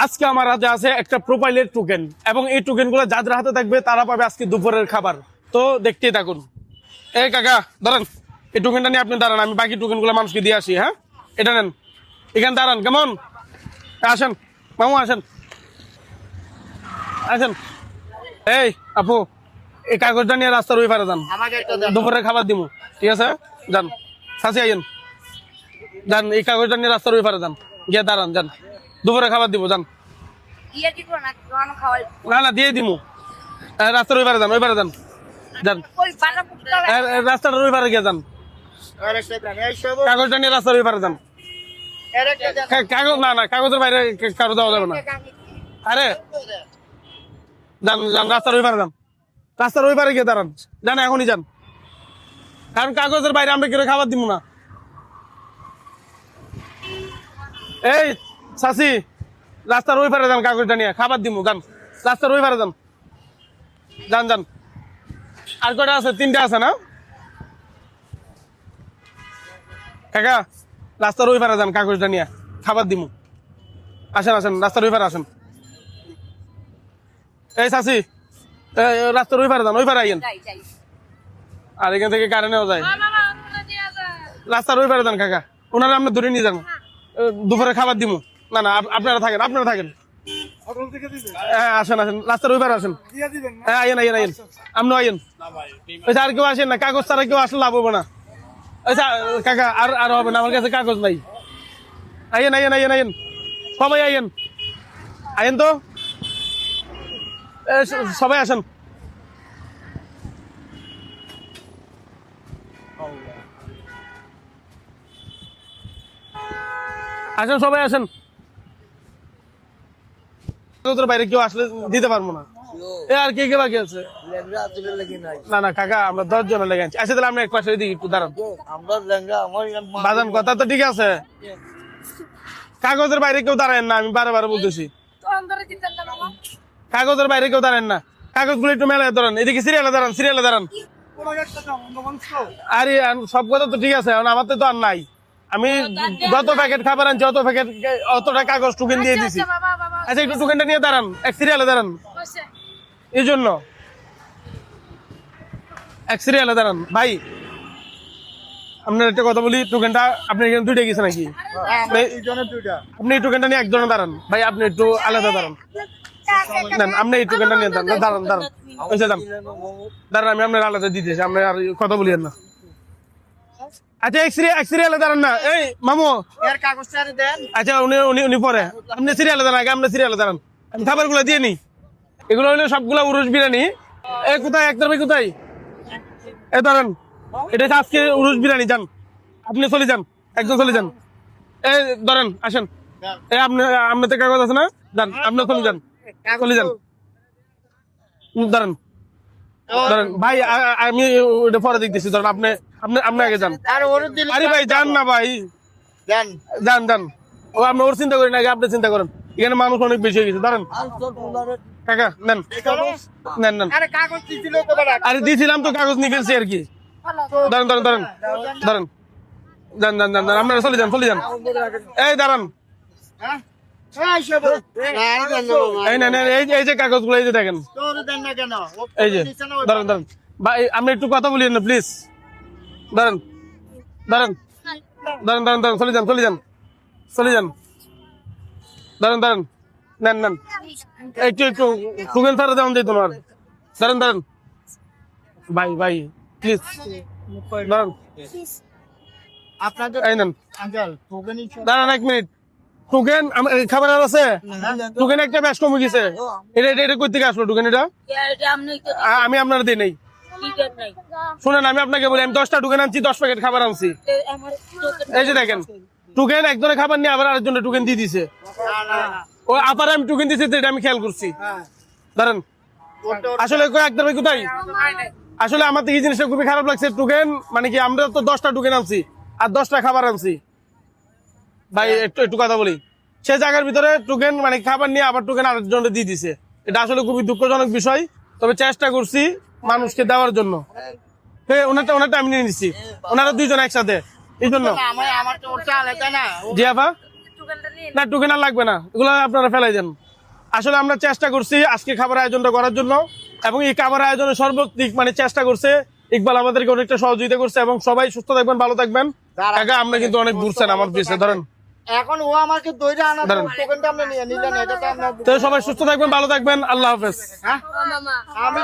আজকে আমার হাতে আছে একটা প্রোফাইলের টোকেন এবং এই টোকেন গুলো যাদের হাতে থাকবে তারা পাবে আজকে দুপুরের খাবার। তো দেখতেই থাকুন। এই কাকা দাঁড়ান, এই টোকেনটা নিয়ে আপনি দাঁড়ান, আমি বাকি টোকেন গুলো মানুষকে দিয়ে আসি। হ্যাঁ, এটা নেন, এখানে দাঁড়ান। কেমন? আসেন মামু, আসেন আসেন। এই আপু, এই কাগজটা নিয়ে রাস্তার ওই পারে যান, দুপুরের খাবার দিব। ঠিক আছে, যান। সাথে আইন, যান। এই কাগজটা নিয়ে রাস্তার ওই পারে যান, গিয়ে দাঁড়ান, যান। দুপুরে খাবার দিব, যান। না না, দিয়ে দিব। রাস্তার ওই পারে যান, ওই পারে যান, যান। রাস্তার ওই পারে গিয়ে যান, কাগজটা নিয়ে রাস্তার ওই পারে যান। কাগজ না না, কাগজের বাইরে কারো দেওয়া যাবে না। আরে যান যান, রাস্তার ওই পারে যান, রাস্তার ওই পারে গিয়ে দাঁড়ান, যান এখনই যান। কারণ কাগজের বাইরে আমরা কেউ খাবার দিব না। এই চাচি, রাস্তার ওই পারে যান, কাগজটা নিয়ে খাবার দিব, যান। রাস্তার ওই পারে যান, যান যান। আর কটা আছে? তিনটা আছে না কাকা? রাস্তার ওই পারে যান, কাগজটা নিয়ে খাবার দিব। আসেন আসেন, রাস্তার ওই পারে আসেন। এই চাচি, রাস্তার ওই পারে যান, ওই পারে আইয়েন। আর এখান থেকে কারেন্টও যায়। রাস্তার ওই পারে যান কাকা, ওনারা আপনি ধরে নিয়ে যান, দুপুরে খাবার দিব। না না, আপনারা থাকেন, আপনারা থাকেন। হ্যাঁ আসেন আসেন, রাস্তার ওই পারে আসেন। হ্যাঁ আইয়েন আইয়েন আইয়েন, আপনি আইয়েন। ওই আর কেউ আসেন না, কাগজ ছাড়া কেউ আসলে লাভ হবে না। আচ্ছা কাকা, আর হবে না, আমার কাছে কাগজ নাই। আইয়েন আইয়েন আইয়েন আইয়েন, সবাই আইয়েন, আইয়েন তো, সবাই আসেন। আসেন সবাই আসেন। কাগজের বাইরে কেউ আসলে দিতে পারবো না। এ আর কে কে বাকি আছে? না না কাকা, আমরা 10 জনের লেগে আনছি। আচ্ছা তাহলে আপনি এক পাশে দিকে একটু দাঁড়ান। বাজান কথা তো ঠিক আছে, কাগজের বাইরে কেউ দাঁড়ায় না, আমি বারে বলতেছি। কাগজের বাইরে কেউ দাঁড়ান না, কাগজগুলো একটু মেলায় দাঁড়ান, এদিকে সিরিয়ালে দাঁড়ান, সিরিয়ালে দাঁড়ান। আরে সব কথা তো ঠিক আছে, আমার তো আর নাই। আমি যত প্যাকেট খাবার আনছি অত প্যাকেট অতটা কাগজ টোকেন দিয়ে দিছি। আচ্ছা একটু টোকেনটা নিয়ে দাঁড়ান, এক সিরিয়ালে দাঁড়ান। এই জন্য এক সিরিয়ালে দাঁড়ান। ভাই আপনার একটা কথা বলি, টোকেনটা আপনি এখানে দুইটা গেছে নাকি? আপনি এই টোকেনটা নিয়ে একজনে দাঁড়ান। ভাই আপনি একটু আলাদা দাঁড়ান, নেন আপনি এই টোকেনটা নিয়ে দাঁড়ান, দাঁড়ান দাঁড়ান, ওইসে দাঁড়ান দাঁড়ান, আমি আপনার আলাদা দিতেছি, আপনি আর কথা বলিয়েন না। আচ্ছা এক সিরিয়ালে দাঁড়ান না। এই মামু, আচ্ছা উনি পরে, আপনি সিরিয়ালে দাঁড়ান, আগে আপনি সিরিয়ালে দাঁড়ান, আমি খাবার গুলো দিয়ে নি। এগুলো হইলো সবগুলা উরুস বিরিয়ানি। এ কোথায় একটার ভাই, কোথায়? এ দাঁড়ান, এটা আজকে উরুস বিরিয়ানি। যান আপনি, চলে যান, একদম চলে যান। এই ধরেন, আসেন। এই আপনার তো কাগজ আছে না? যান আপনি চলে যান, চলে যান, দাঁড়ান দাঁড়ান। ভাই আমি ওটা পরে দেখতেছি, ধরেন আপনি আপনি আগে যান। আরে ভাই যান না ভাই, যান যান। ও আপনি ওর চিন্তা করেন আগে, আপনি চিন্তা করেন। এখানে মানুষ অনেক বেশি হয়ে গেছে। দাঁড়ান কাকা, নেন নেন নেন। আরে দিয়েছিলাম তো, কাগজ নিয়ে ফেলছি আর কি। দাঁড়ান দাঁড়ান দাঁড়ান দাঁড়ান, যান যান যান, আপনারা চলে যান, চলে যান। এই দাঁড়ান, এই নেন, এই যে কাগজগুলো, এই যে দেখেন, এই যে দাঁড়ান দাঁড়ান। ভাই আপনি একটু কথা বলিয়েন না প্লিজ। দাঁড়ান দাঁড়ান দাঁড়ান দাঁড়ান দাঁড়ান, চলে যান, চলে যান, চলে যান। দাঁড়ান দাঁড়ান, নেন নেন, একটু একটু টোকেন ছাড়া যেমন দিই তোমার। দাঁড়ান দাঁড়ান ভাই, ভাই প্লিজ দাঁড়ান। এই নেন, দাঁড়ান 1 মিনিট। টোকেন খাবার আর আছে? টোকেন একটা ব্যাস কমে গেছে। এটা কই থেকে আসলো টোকেন? এটা আমি আপনার দিই নেই। শুনেন আমি আপনাকে বলি, আমি 10টা টোকেন আনছি, 10 প্যাকেট খাবার আনছি। এই যে দেখেন, টোকেন একজনের খাবার নিয়ে আবার আরেকজনের টোকেন দিয়ে দিছে। ও আবার আমি টোকেন দিচ্ছি, এটা আমি খেয়াল করছি। দাঁড়ান, আসলে একদম কোথায়? আসলে আমার তো এই জিনিসটা খুবই খারাপ লাগছে। টোকেন মানে কি, আমরা তো 10টা টোকেন আনছি আর 10টা খাবার আনছি। ভাই একটু কথা বলি, সে জায়গার ভিতরে টোকেন মানে খাবার নিয়ে আবার টোকেন আরেকজনের দিয়ে দিছে। এটা আসলে খুবই দুঃখজনক বিষয়, তবে চেষ্টা করছি মানুষকে দেওয়ার জন্য। ওনারটা আমি নিয়ে নিচ্ছি, ওনারা 2 জন একসাথে, এই জন্য। জি আপা, না টোকেন আর লাগবে না, এগুলো আপনারা ফেলাই দেন। আসলে আমরা চেষ্টা করছি আজকে খাবার আয়োজনটা করার জন্য, এবং এই খাবার আয়োজনে সর্বদিক মানে চেষ্টা করছে ইকবাল, আমাদেরকে অনেকটা সহযোগিতা করছে, এবং সবাই সুস্থ থাকবেন, ভালো থাকবেন। কাকা আপনি কিন্তু অনেক ঘুরছেন আমার পিছে, ধরেন এখন ও আমাকে দইটা আনা, টোকেনটা আপনি নিয়ে নিলেন, এটা তো আমরা তো সবাই সুস্থ থাকবেন, ভালো থাকবেন, আল্লাহ হাফেজ। হ্যাঁ আমি